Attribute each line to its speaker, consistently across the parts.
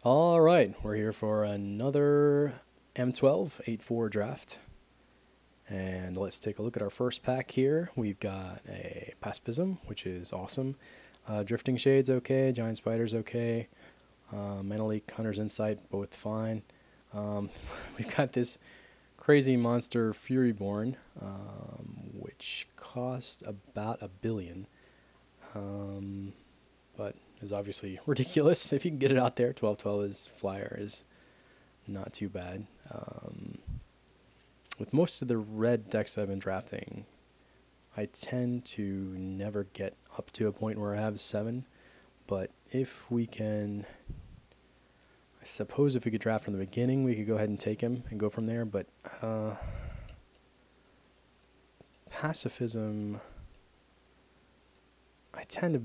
Speaker 1: All right, we're here for another M12 8-4 draft. And let's take a look at our first pack here. We've got a Pacifism, which is awesome. Drifting Shade's okay. Giant Spider's okay. Menalik, Hunter's Insight, both fine. Um, we've got this crazy monster Furyborn, which cost about $1 billion. But is obviously ridiculous if you can get it out there. 1212 is flyer is not too bad. With most of the red decks I've been drafting, I tend to never get up to a point where I have 7. But if we can, I suppose if we could draft from the beginning, we could go ahead and take him and go from there. But Pacifism, I tend to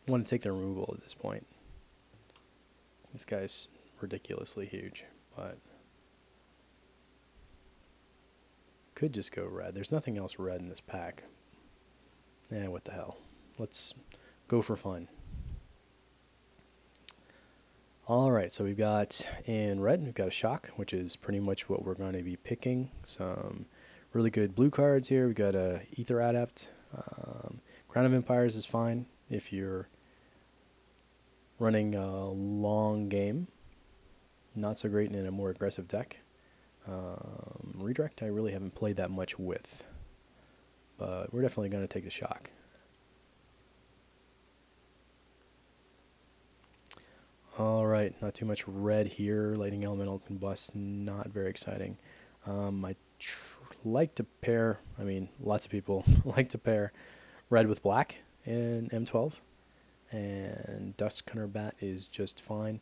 Speaker 1: want to take the removal at this point. This guy's ridiculously huge, but could just go red. There's nothing else red in this pack. What the hell. Let's go for fun. Alright, so we've got in red, we've got a Shock, which is pretty much what we're going to be picking. Some really good blue cards here. We've got a Ether Adept. Crown of Empires is fine if you're running a long game. Not so great in a more aggressive deck. Redirect I really haven't played that much with, but we're definitely going to take the Shock. Alright, not too much red here. Lightning Elemental Combust, not very exciting. I like to pair, lots of people like to pair red with black in M12, and Dusk Hunter Bat is just fine.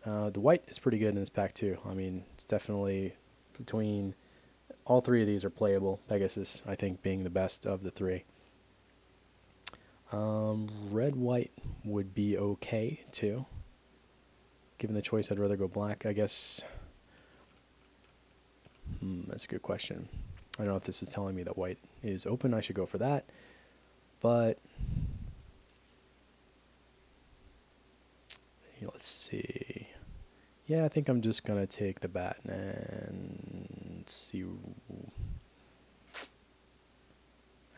Speaker 1: The white is pretty good in this pack too. It's definitely between all three of these are playable. Pegasus, I think, being the best of the three. Red-white would be okay too. Given the choice, I'd rather go black, I guess. That's a good question. I don't know if this is telling me that white is open. I should go for that. But let's see. Yeah, I think I'm just going to take the bat and see.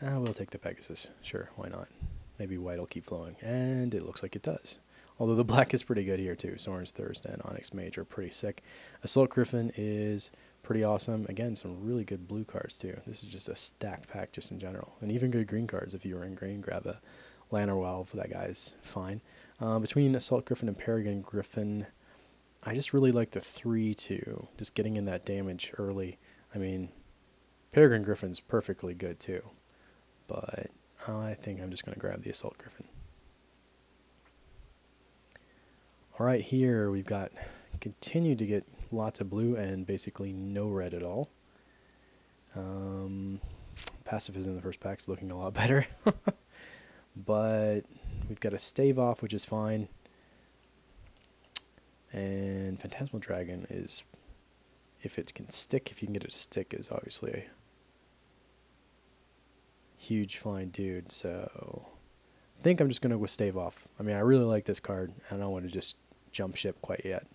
Speaker 1: We'll take the Pegasus. Sure, why not? Maybe white will keep flowing. And it looks like it does. Although the black is pretty good here too. Soren's Thirst and Onyx Mage are pretty sick. Assault Griffin is pretty awesome. Again, some really good blue cards too. This is just a stacked pack just in general. And even good green cards. If you were in green, grab a Lantern Valve. That guy's fine. Between Assault Griffin and Peregrine Griffin, I just really like the 3-2. Just getting in that damage early. Peregrine Griffin's perfectly good too. But I think I'm just going to grab the Assault Griffin. Alright, here we've got continue to get lots of blue and basically no red at all. Pacifism in the first pack is looking a lot better. But we've got a Stave Off, which is fine. And Phantasmal Dragon is, if it can stick, if you can get it to stick, is obviously a huge fine dude. So I think I'm just going to go with Stave Off. I really like this card, and I don't want to just jump ship quite yet.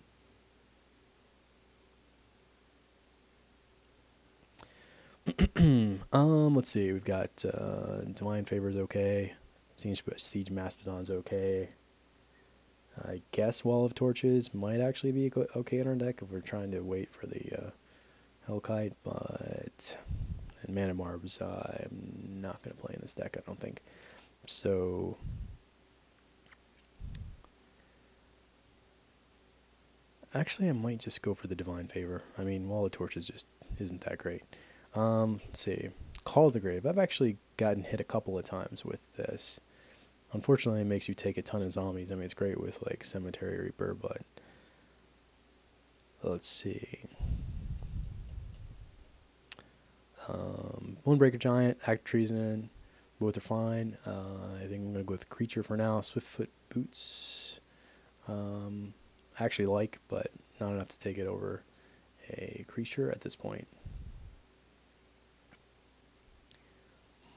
Speaker 1: Let's see. We've got Divine Favor's okay. Siege Mastodon's okay. I guess Wall of Torches might actually be okay in our deck if we're trying to wait for the Hellkite, but and Mana Marbs I'm not going to play in this deck, I don't think. So actually I might just go for the Divine Favor. Wall of Torches just isn't that great. Let's see. Call of the Grave. I've actually gotten hit a couple of times with this. Unfortunately, it makes you take a ton of zombies. It's great with like Cemetery Reaper, but let's see. Bonebreaker Giant, Act Treason, both are fine. I think I'm going to go with Creature for now. Swiftfoot Boots, I actually like, but not enough to take it over a creature at this point.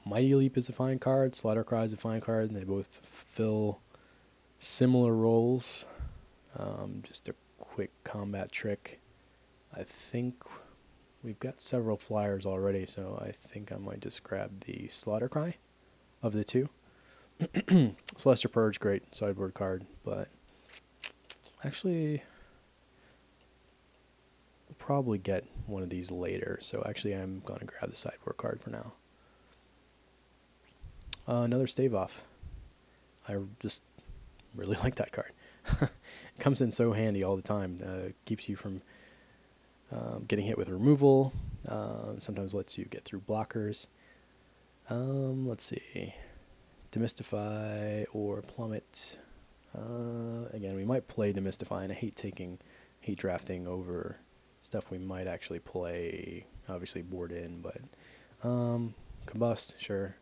Speaker 1: Mighty Leap is a fine card. Slaughter Cry is a fine card. And they both fill similar roles. Just a quick combat trick. I think we've got several flyers already, so I think I might just grab the Slaughter Cry of the two. Celestial Purge, great sideboard card, but actually we'll probably get one of these later, so actually I'm going to grab the sideboard card for now. Another Stave Off. I just really like that card. It comes in so handy all the time. Keeps you from getting hit with removal. Sometimes lets you get through blockers. Let's see. Demystify or Plummet. Again, we might play Demystify, and I hate drafting over stuff we might actually play, obviously board in, but Combust, sure.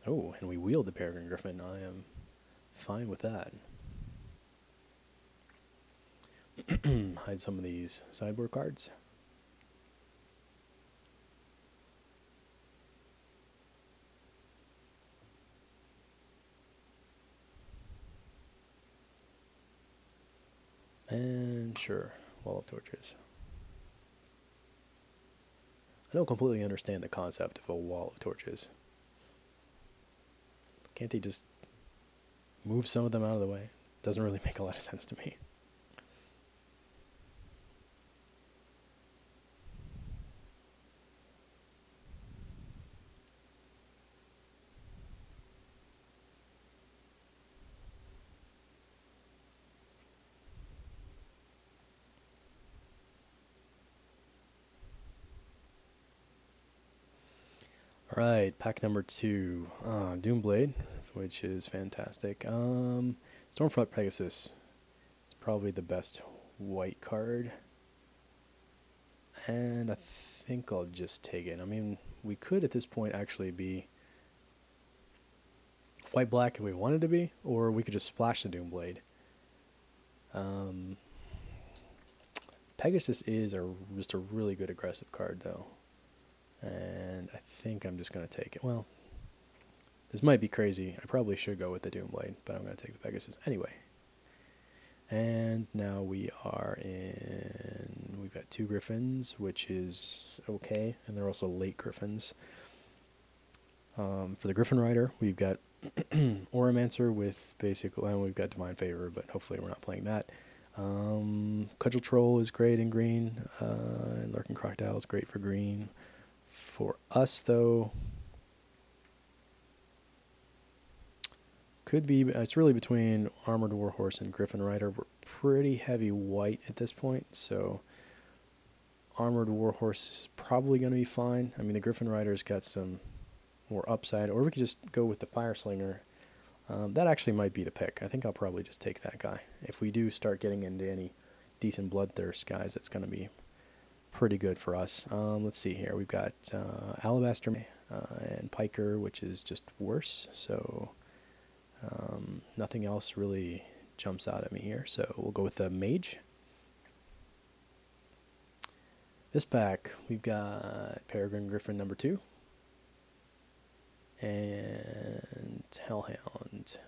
Speaker 1: Oh, and we wield the Peregrine Griffin. I am fine with that. Hide some of these sideboard cards. And sure, Wall of Torches. I don't completely understand the concept of a Wall of Torches. Can't they just move some of them out of the way? Doesn't really make a lot of sense to me. Alright, pack number 2. Doomblade, which is fantastic. Stormfront Pegasus. It's probably the best white card. And I think I'll just take it. I mean, we could at this point actually be white-black if we wanted to be, or we could just splash the Doomblade. Pegasus is just a really good aggressive card, though. And I think I'm just going to take it. Well, this might be crazy. I probably should go with the Doomblade, but I'm going to take the Pegasus anyway. And now we've got 2 Griffins, which is okay, and they're also late Griffins. For the Griffin Rider, we've got Oromancer with basically, and we've got Divine Favor, but hopefully we're not playing that. Cudgel Troll is great in green, and Lurking Crocodile is great for green. For us, though, it's really between Armored Warhorse and Griffin Rider. We're pretty heavy white at this point, so Armored Warhorse is probably going to be fine. I mean, the Griffin Rider's got some more upside, or we could just go with the Fire Slinger. That actually might be the pick. I think I'll probably just take that guy. If we do start getting into any decent Bloodthirst guys, it's going to be pretty good for us. Let's see here. We've got Alabaster and Piker, which is just worse. So nothing else really jumps out at me here. So we'll go with the Mage. This pack, we've got Peregrine Griffin number 2 and Hellhound.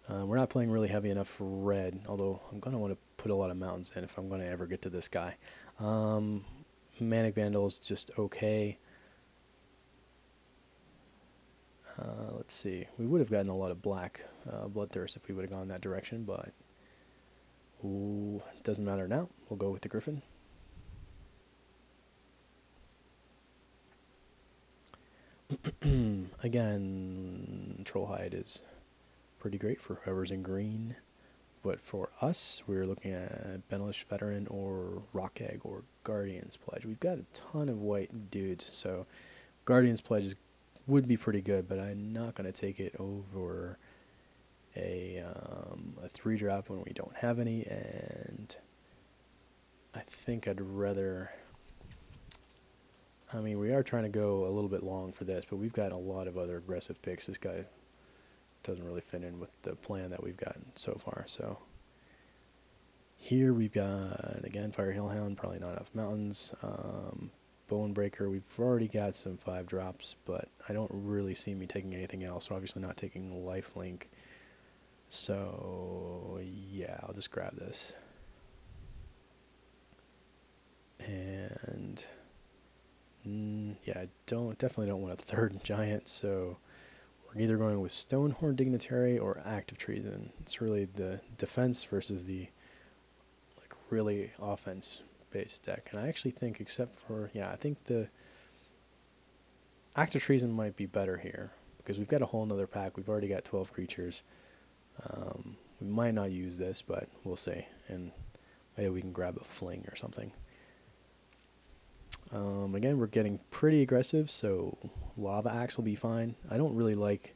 Speaker 1: We're not playing really heavy enough for red, although I'm going to want to put a lot of mountains in if I'm going to ever get to this guy. Manic Vandal is just okay. Let's see. We would have gotten a lot of black Bloodthirst if we would have gone that direction, but it doesn't matter now. We'll go with the Griffin. Again, Trollhide is pretty great for whoever's in green. But for us, we're looking at Benelish Veteran or Rock Egg or Guardian's Pledge. We've got a ton of white dudes, so Guardian's Pledge would be pretty good, but I'm not going to take it over a 3-drop when we don't have any, and I think I'd rather... I mean, we are trying to go a little bit long for this, but we've got a lot of other aggressive picks. This guy doesn't really fit in with the plan that we've gotten so far. So here we've got, again, Fire Hellhound, probably not enough mountains. Bonebreaker, we've already got some 5-drops, but I don't really see me taking anything else. So obviously not taking Lifelink. So yeah, I'll just grab this. And yeah, I definitely don't want a third giant, so we're either going with Stonehorn Dignitary or Active Treason. It's really the defense versus the like really offense-based deck. And I actually think, except for I think the Active Treason might be better here because we've got a whole nother pack. We've already got 12 creatures. We might not use this, but we'll see. And maybe we can grab a fling or something. Again, we're getting pretty aggressive, so Lava Axe will be fine. I don't really like...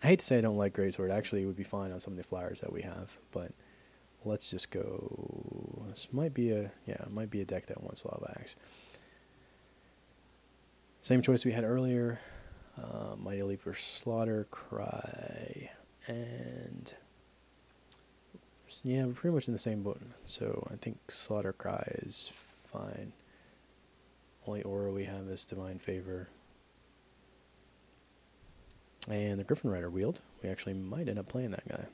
Speaker 1: I hate to say I don't like Greatsword. Actually, it would be fine on some of the flyers that we have, but let's just go... This might be a... Yeah, it might be a deck that wants Lava Axe. Same choice we had earlier. Mighty Leaper, Slaughter, Cry, and... Yeah, we're pretty much in the same boat. So I think Slaughter Cry is fine. Only aura we have is Divine Favor. And the Griffin Rider Wield. We actually might end up playing that guy.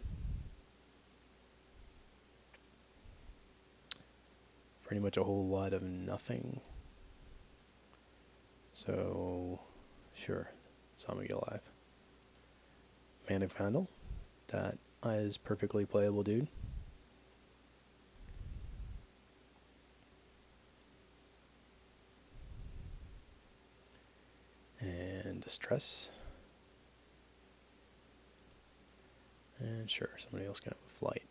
Speaker 1: Pretty much a whole lot of nothing. So, sure. Zombie Goliath. Mana Vandal. That is perfectly playable, dude. And Distress. And sure, somebody else can have a Flight.